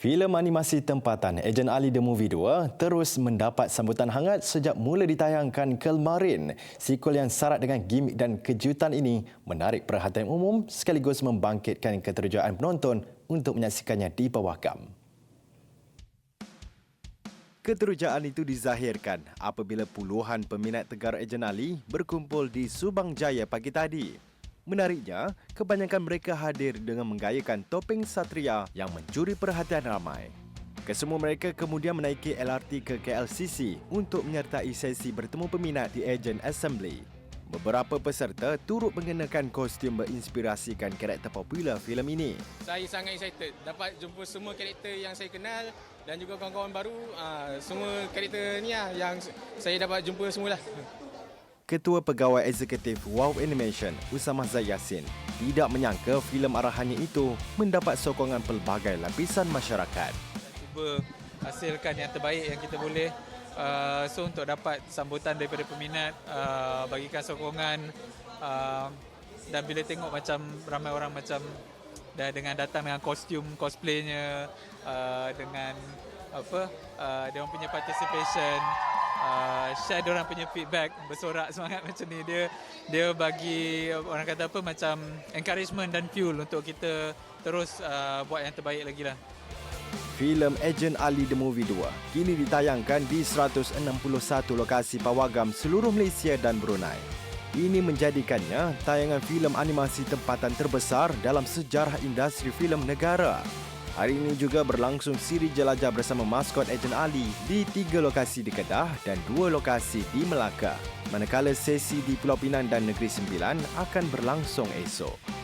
Filem animasi tempatan Ejen Ali The Movie 2 terus mendapat sambutan hangat sejak mula ditayangkan kemarin. Sequel yang syarat dengan gimik dan kejutan ini menarik perhatian umum sekaligus membangkitkan keterujaan penonton untuk menyaksikannya di bawah kam. Keterujaan itu dizahirkan apabila puluhan peminat tegar Ejen Ali berkumpul di Subang Jaya pagi tadi. Menariknya, kebanyakan mereka hadir dengan menggayakan topeng Satria yang mencuri perhatian ramai. Kesemua mereka kemudian menaiki LRT ke KLCC untuk menyertai sesi bertemu peminat di Ejen Assembly. Beberapa peserta turut mengenakan kostum berinspirasikan karakter popular filem ini. Saya sangat excited dapat jumpa semua karakter yang saya kenal dan juga kawan-kawan baru. Semua karakter ni yang saya dapat jumpa semualah. Ketua Pegawai Eksekutif Wow Animation, Usamah Zai Yassin, tidak menyangka filem arahannya itu mendapat sokongan pelbagai lapisan masyarakat. Cuba hasilkan yang terbaik yang kita boleh. So untuk dapat sambutan daripada peminat, bagikan sokongan, dan bila tengok macam ramai orang macam dengan datang dengan kostum cosplaynya, dengan dia orang punya participation, share dia orang punya feedback, bersorak semangat macam ni, dia bagi orang kata macam encouragement dan fuel untuk kita terus buat yang terbaik lagi lah. Filem Ejen Ali The Movie 2 kini ditayangkan di 161 lokasi pawagam seluruh Malaysia dan Brunei. Ini menjadikannya tayangan filem animasi tempatan terbesar dalam sejarah industri filem negara. Hari ini juga berlangsung siri jelajah bersama maskot Ejen Ali di 3 lokasi di Kedah dan 2 lokasi di Melaka. Manakala sesi di Pulau Pinang dan Negeri Sembilan akan berlangsung esok.